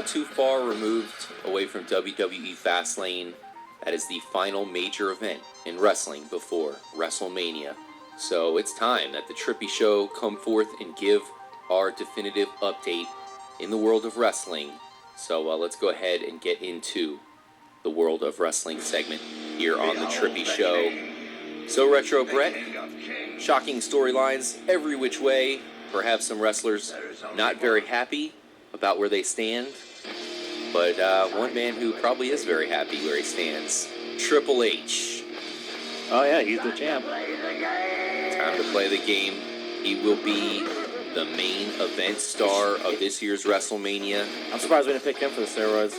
not too far removed away from WWE Fastlane. That is the final major event in wrestling before WrestleMania. So it's time that the Trippy Show come forth and give our definitive update in the world of wrestling. So let's go ahead and get into the World of Wrestling segment here on the Trippy Show. So Retro Brett, shocking storylines every which way. Perhaps some wrestlers not very happy about where they stand. But one man who probably is very happy where he stands, Triple H. Oh yeah, he's the champ. Time to play the game. He will be the main event star of this year's WrestleMania. I'm surprised we didn't pick him for the steroids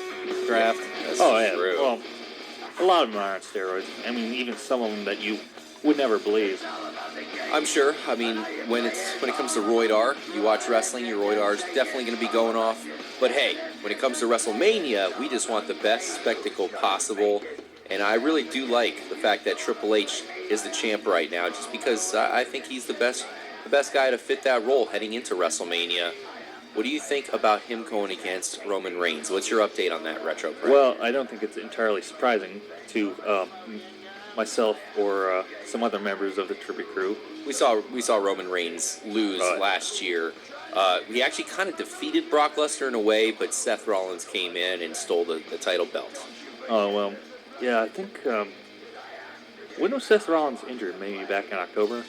draft. That's true. Well, a lot of them are on steroids. I mean, even some of them that you would never believe. I'm sure. I mean, when it comes to Royd R, you watch wrestling, your Royd R is definitely going to be going off. But hey, when it comes to WrestleMania, we just want the best spectacle possible. And I really do like the fact that Triple H is the champ right now, just because I think he's the best guy to fit that role heading into WrestleMania. What do you think about him going against Roman Reigns? What's your update on that, Retro Brett? Well, I don't think it's entirely surprising to myself or some other members of the Trippy crew. We saw Roman Reigns lose last year. He actually kind of defeated Brock Lesnar in a way, but Seth Rollins came in and stole the title belt. Oh, well, yeah, I think, when was Seth Rollins injured? Maybe back in October?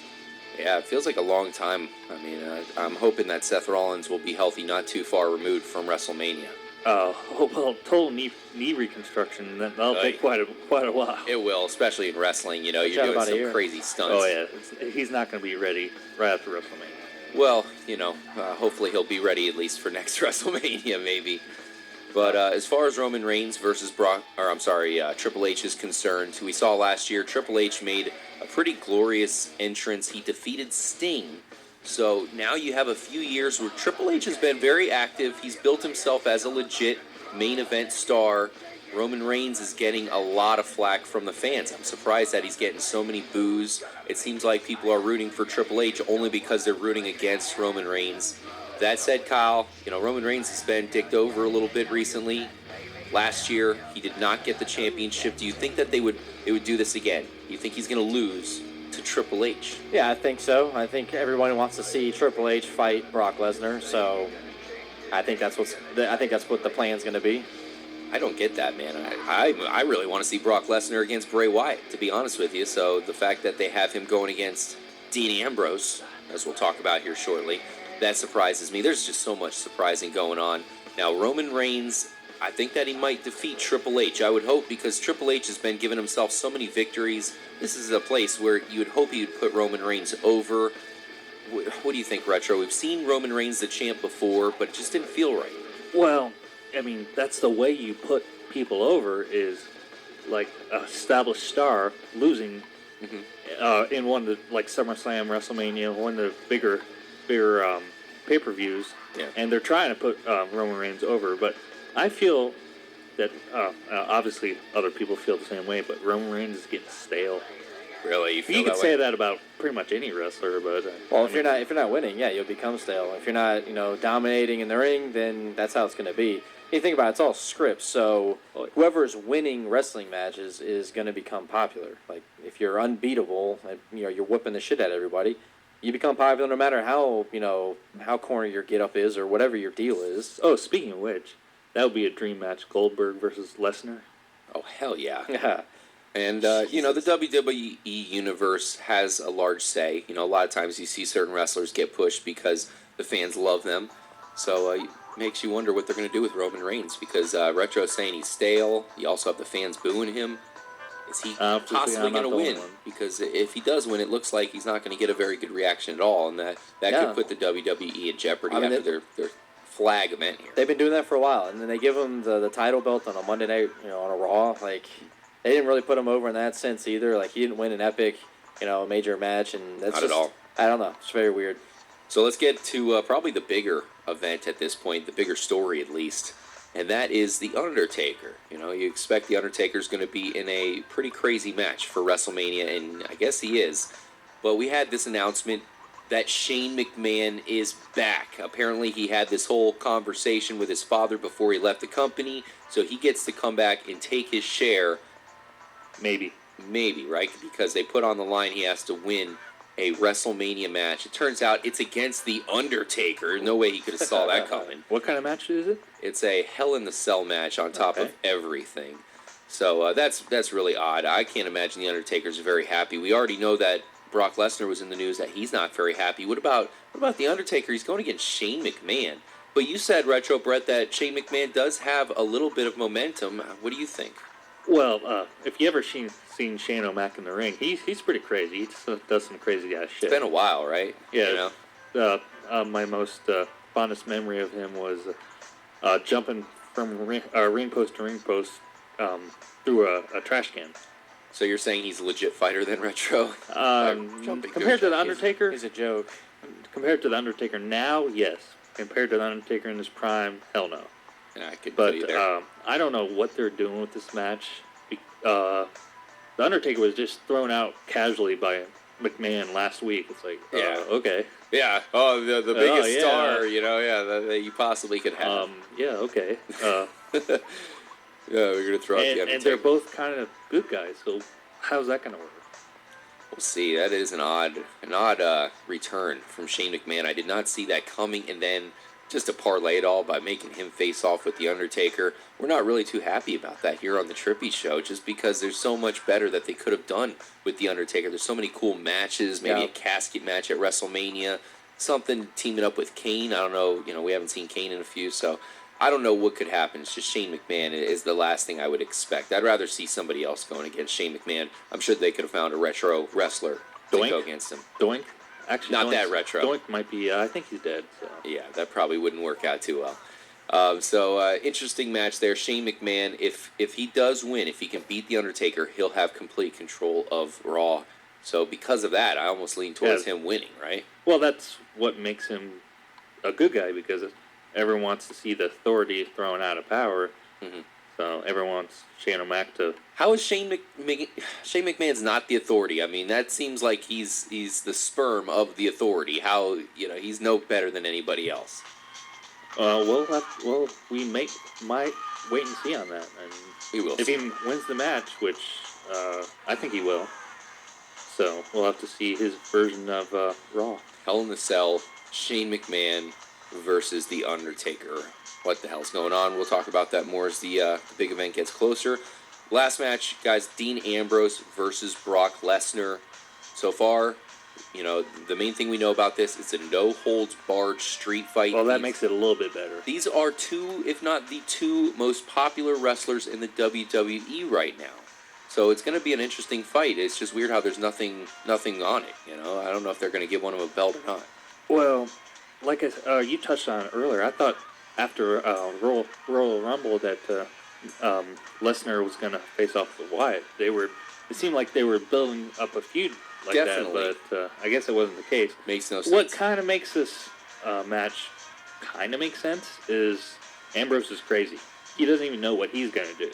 Yeah, it feels like a long time. I mean, I'm hoping that Seth Rollins will be healthy not too far removed from WrestleMania. Oh, well, total knee reconstruction, that'll take quite a while. It will, especially in wrestling. You know, you're doing some crazy stunts. Oh, yeah. He's not going to be ready right after WrestleMania. Well, you know, hopefully he'll be ready at least for next WrestleMania, maybe. But as far as Roman Reigns versus Triple H is concerned, we saw last year Triple H made a pretty glorious entrance. He defeated Sting. So now you have a few years where Triple H has been very active. He's built himself as a legit main event star. Roman Reigns is getting a lot of flack from the fans. I'm surprised that he's getting so many boos. It seems like people are rooting for Triple H only because they're rooting against Roman Reigns. That said, Kyle, you know, Roman Reigns has been dicked over a little bit recently. Last year, he did not get the championship. Do you think that they would do this again? Do you think he's going to lose to Triple H? Yeah, I think so. I think everyone wants to see Triple H fight Brock Lesnar, so I think that's what the plan's going to be. I don't get that, man. I really want to see Brock Lesnar against Bray Wyatt, to be honest with you. So the fact that they have him going against Dean Ambrose, as we'll talk about here shortly, that surprises me. There's just so much surprising going on. Now, Roman Reigns, I think that he might defeat Triple H. I would hope, because Triple H has been giving himself so many victories. This is a place where you would hope he would put Roman Reigns over. What do you think, Retro? We've seen Roman Reigns the champ before, but it just didn't feel right. Well, I mean, that's the way you put people over, is like an established star losing in one of the, like SummerSlam, WrestleMania, one of the bigger pay-per-views, and they're trying to put Roman Reigns over, but I feel that obviously other people feel the same way, but Roman Reigns is getting stale. Really, you could say that about pretty much any wrestler, but well, if you're not winning, yeah, you'll become stale. If you're not, dominating in the ring, then that's how it's going to be. You think about it, it's all scripts, so whoever's winning wrestling matches is going to become popular. Like, if you're unbeatable and you're whipping the shit out of everybody, you become popular no matter how corny your get-up is or whatever your deal is. Oh, speaking of which, that would be a dream match, Goldberg versus Lesnar. Oh, hell yeah. Yeah. And, the WWE universe has a large say. A lot of times you see certain wrestlers get pushed because the fans love them. So it makes you wonder what they're going to do with Roman Reigns, because Retro's saying he's stale. You also have the fans booing him. Is he possibly going to win? Because if he does win, it looks like he's not going to get a very good reaction at all, and that could put the WWE in jeopardy after their flag event here. They've been doing that for a while, and then they give him the title belt on a Monday night, on a Raw. Like, they didn't really put him over in that sense either. Like, he didn't win an epic, major match, and that's not at all. I don't know. It's very weird. So let's get to probably the bigger event at this point, the bigger story at least. And that is The Undertaker. You expect The Undertaker's going to be in a pretty crazy match for WrestleMania, and I guess he is. But we had this announcement that Shane McMahon is back. Apparently, he had this whole conversation with his father before he left the company, so he gets to come back and take his share. Maybe, right? Because they put on the line he has to win a WrestleMania match. It turns out it's against the Undertaker. No way he could have saw that coming. What kind of match is it? It's a Hell in the Cell match on top of everything. So that's really odd. I can't imagine the Undertaker's very happy. We already know that Brock Lesnar was in the news that he's not very happy. What about the Undertaker? He's going against Shane McMahon. But you said, Retro Brett, that Shane McMahon does have a little bit of momentum. What do you think? Well, if you ever seen Shane O'Mac in the ring, he's pretty crazy. He just does some crazy ass shit. It's been a while, right? Yeah. You know? My most fondest memory of him was jumping from ring post to ring post through a trash can. So you're saying he's a legit fighter then, Retro? Compared to the Undertaker, he's a joke. Compared to the Undertaker now, yes. Compared to the Undertaker in his prime, hell no. Yeah, I could tell you there. I don't know what they're doing with this match. The Undertaker was just thrown out casually by McMahon last week. It's like, okay. Yeah. Oh, the biggest star, you know, that you possibly could have. Yeah, okay. Yeah, we're going to throw out the Undertaker. And they're both kind of good guys, so how's that going to work? We'll see. That is an odd return from Shane McMahon. I did not see that coming, and then just to parlay it all by making him face off with the Undertaker. We're not really too happy about that here on the Trippy Show, just because there's so much better that they could have done with the Undertaker. There's so many cool matches, maybe a casket match at WrestleMania, something teaming up with Kane. I don't know. You know, we haven't seen Kane in a few, so I don't know what could happen. It's just Shane McMahon is the last thing I would expect. I'd rather see somebody else going against Shane McMahon. I'm sure they could have found a retro wrestler to go against him. Doink? Actually, not that retro. Doink might be, I think he's dead. So. Yeah, that probably wouldn't work out too well. Interesting match there. Shane McMahon, if he does win, if he can beat The Undertaker, he'll have complete control of Raw. So because of that, I almost lean towards him winning, right? Well, that's what makes him a good guy, because everyone wants to see the Authority thrown out of power. Mm-hmm. So everyone wants Shane O'Mac to... How is Shane McMahon's not the Authority? I mean, that seems like he's the sperm of the Authority. How, he's no better than anybody else. We might wait and see on that. And we will. If he wins the match, which I think he will, so we'll have to see his version of Raw. Hell in the Cell, Shane McMahon versus The Undertaker. What the hell's going on? We'll talk about that more as the big event gets closer. Last match, guys, Dean Ambrose versus Brock Lesnar. So far, the main thing we know about this is a no-holds-barred street fight. Well, that makes it a little bit better. These are two, if not the two, most popular wrestlers in the WWE right now. So it's going to be an interesting fight. It's just weird how there's nothing on it. I don't know if they're going to give one of them a belt or not. Well, like you touched on it earlier, I thought after Royal Rumble that Lesnar was going to face off with Wyatt. It seemed like they were building up a feud like that, but I guess it wasn't the case. Makes no sense. What kind of makes this match kind of make sense is Ambrose is crazy. He doesn't even know what he's going to do.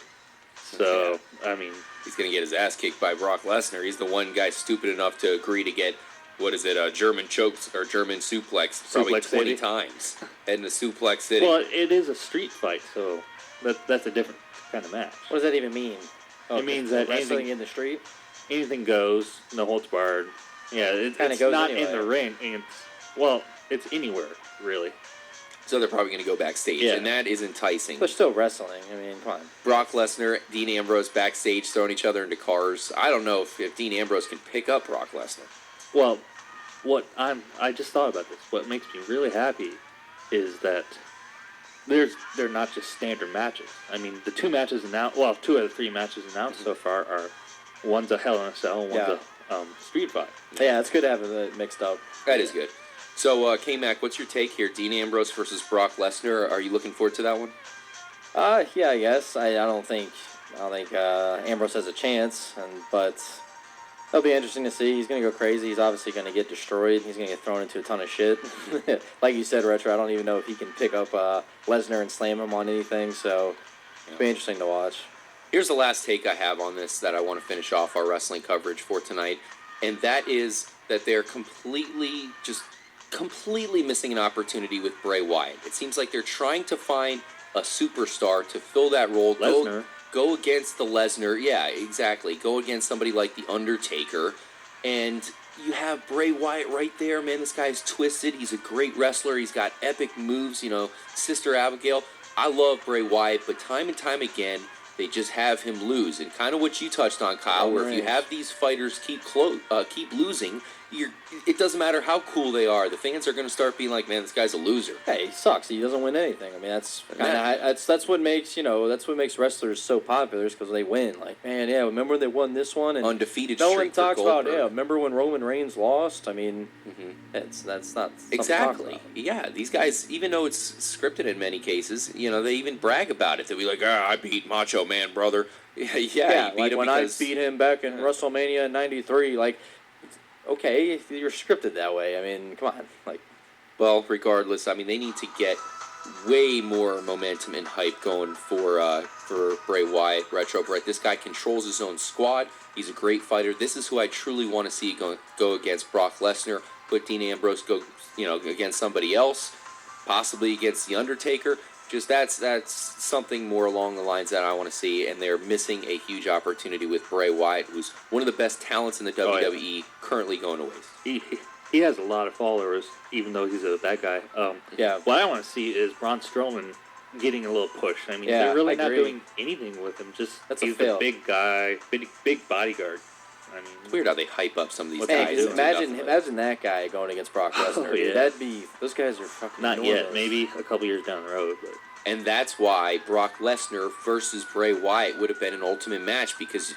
So, I mean... He's going to get his ass kicked by Brock Lesnar. He's the one guy stupid enough to agree to get, a German chokes or German suplex probably 20 times. Heading to Suplex City. Well, it is a street fight, so that's a different kind of match. What does that even mean? It means that wrestling in the street? Anything goes, no holds barred. Yeah, it's goes not anyway. In the ring. It's anywhere, really. So they're probably going to go backstage, and that is enticing. They're still wrestling. I mean, come on. Brock Lesnar, Dean Ambrose backstage throwing each other into cars. I don't know if Dean Ambrose can pick up Brock Lesnar. Well, I just thought about this. What makes me really happy is that they're not just standard matches. I mean, the two matches announced, 2 out of 3 matches announced so far are one's a Hell in a Cell, and one's a street fight. Yeah, it's good to have it mixed up. That is good. So, K-Mac, what's your take here? Dean Ambrose versus Brock Lesnar. Are you looking forward to that one? Yeah, I guess. I don't think Ambrose has a chance, but it'll be interesting to see. He's going to go crazy. He's obviously going to get destroyed. He's going to get thrown into a ton of shit. Like you said, Retro, I don't even know if he can pick up Lesnar and slam him on anything, so it'll be interesting to watch. Here's the last take I have on this that I want to finish off our wrestling coverage for tonight, and that is that they're completely missing an opportunity with Bray Wyatt. It seems like they're trying to find a superstar to fill that role. Lesnar. Go against the Lesnar. Yeah, exactly. Go against somebody like the Undertaker. And you have Bray Wyatt right there, man. This guy's twisted. He's a great wrestler. He's got epic moves, Sister Abigail. I love Bray Wyatt, but time and time again, they just have him lose. And kind of what you touched on, Kyle, where if you have these fighters keep losing, it doesn't matter how cool they are. The fans are going to start being like, man, this guy's a loser. Hey, he sucks. He doesn't win anything. I mean, that's what makes wrestlers so popular is because they win. Like, man, yeah, remember when they won this one? And undefeated no streak one talks for about, Goldberg. remember when Roman Reigns lost? I mean, that's not something to talk exactly. about. Yeah, these guys, even though it's scripted in many cases, they even brag about it. They'll be like, I beat Macho Man, brother. Yeah, you beat like him when because I beat him back in WrestleMania in '93, like. Okay, if you're scripted that way, I mean, come on. Well, regardless, I mean, they need to get way more momentum and hype going for Bray Wyatt, Retro Brett. This guy controls his own squad. He's a great fighter. This is who I truly want to see go against Brock Lesnar. Put Dean Ambrose go, against somebody else, possibly against the Undertaker. Just that's something more along the lines that I want to see, and they're missing a huge opportunity with Bray Wyatt, who's one of the best talents in the WWE, currently going to waste. He has a lot of followers, even though he's a bad guy. What I want to see is Braun Strowman getting a little push. I mean, they're really not doing anything with him. Just he's a big guy, big bodyguard. I mean, it's weird how they hype up some of these Hey, guys. Imagine that guy going against Brock Lesnar. Yeah. Those guys are fucking not enormous. yet. Maybe a couple years down the road, but. And that's why Brock Lesnar versus Bray Wyatt would have been an ultimate match, because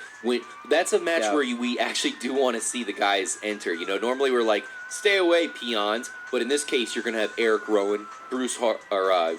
that's a match where we actually do want to see the guys enter. Normally we're like, stay away, peons. But in this case, you're going to have Eric Rowan, Bruce Harper.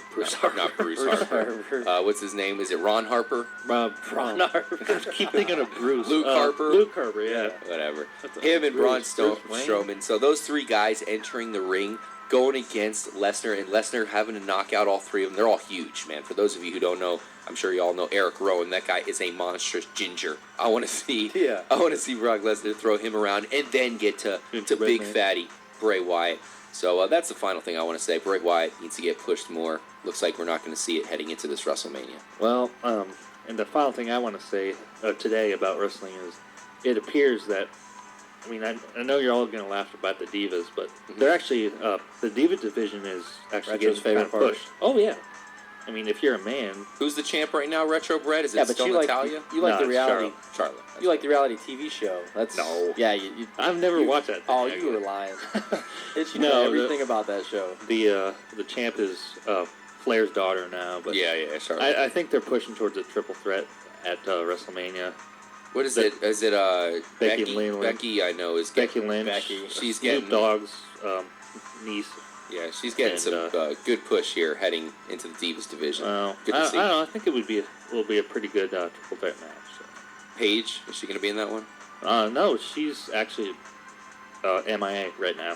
What's his name? Is it Ron Harper? Ron Harper. I keep thinking of Bruce. Luke Harper. Luke Harper, yeah. Whatever. Him and Braun Strowman. So those three guys entering the ring, going against Lesnar, and Lesnar having to knock out all three of them. They're all huge, man. For those of you who don't know, I'm sure you all know Eric Rowan. That guy is a monstrous ginger. I want to see Brock Lesnar throw him around and then get to big fatty Bray Wyatt. So that's the final thing I want to say. Bray Wyatt needs to get pushed more. Looks like we're not going to see it heading into this WrestleMania. Well, and the final thing I want to say today about wrestling is, it appears that, I mean, I know you're all going to laugh about the Divas, but they're actually, the Diva division is actually getting kind of pushed. Oh, yeah. I mean, if you're a man... Who's the champ right now, Retro Brett? Is it still Natalia? You like the reality... Charlotte. You like the reality TV show. No. Yeah, I've never watched that. Oh, you were lying. You know everything about that show. The champ is Flair's daughter now. But yeah, Charlotte. I think they're pushing towards a triple threat at WrestleMania. What is it? Is it Becky Becky? Lynch. Becky, I know, is Becky Lynch. She's Snoop getting Dogg's niece. Yeah, she's getting some good push here heading into the Divas division. Good to see. I don't know. I think it will be a pretty good triple threat match. So. Paige, is she going to be in that one? No, she's actually MIA right now.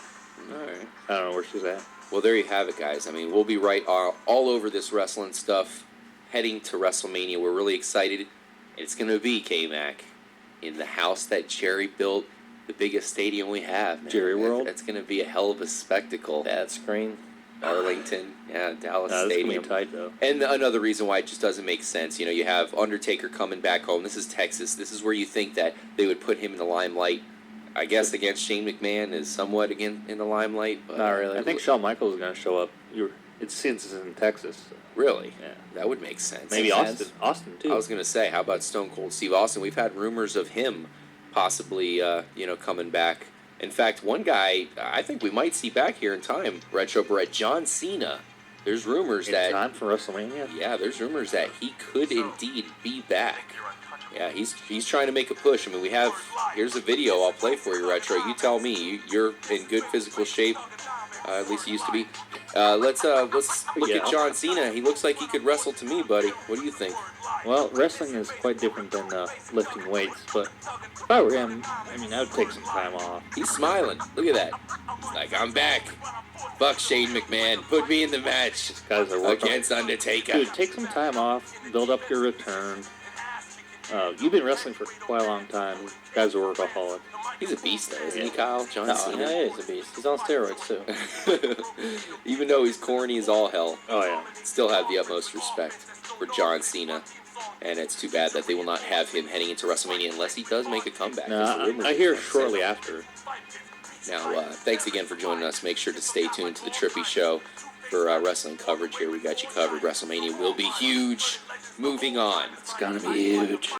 All right. I don't know where she's at. Well, there you have it, guys. I mean, we'll be right all over this wrestling stuff heading to WrestleMania. We're really excited. It's going to be, K-Mac, in the house that Jerry built, the biggest stadium we have, man. Jerry World? That's going to be a hell of a spectacle. That screen. Arlington, Dallas Stadium. That's gonna be tight, though. And another reason why it just doesn't make sense, you have Undertaker coming back home. This is Texas. This is where you think that they would put him in the limelight. I guess against Shane McMahon is somewhat again in the limelight. But not really. I think Shawn Michaels is going to show up. Since it's in Texas. So. Really? Yeah. That would make sense. Maybe Austin too. I was going to say, how about Stone Cold Steve Austin? We've had rumors of him possibly, coming back. In fact, one guy I think we might see back here in time, Retro Brett, John Cena. There's rumors that... time for WrestleMania? Yeah, there's rumors that he could indeed be back. Yeah, he's trying to make a push. I mean, here's a video I'll play for you, Retro. You tell me. You're in good physical shape. At least he used to be. Let's look at John Cena. He looks like he could wrestle to me, buddy. What do you think? Well, wrestling is quite different than lifting weights, but if I were him, I mean, I would take some time off. He's smiling. Look at that. He's like, I'm back. Fuck Shane McMahon. Put me in the match Guys are working against Undertaker. Dude, take some time off. Build up your return. You've been wrestling for quite a long time. Guy's a workaholic. He's a beast, though, isn't he, Yeah. Kyle? John No, Cena. yeah, he's a beast. He's on steroids too. Even though he's corny as all hell, Oh, yeah. still have the utmost respect for John Cena. And it's too bad that they will not have him heading into WrestleMania unless he does make a comeback. No, 'cause the rumors I are hear saying- shortly after. Now, thanks again for joining us. Make sure to stay tuned to the Trippy Show for wrestling coverage here. We got you covered. WrestleMania will be huge. Moving on. It's gonna be huge.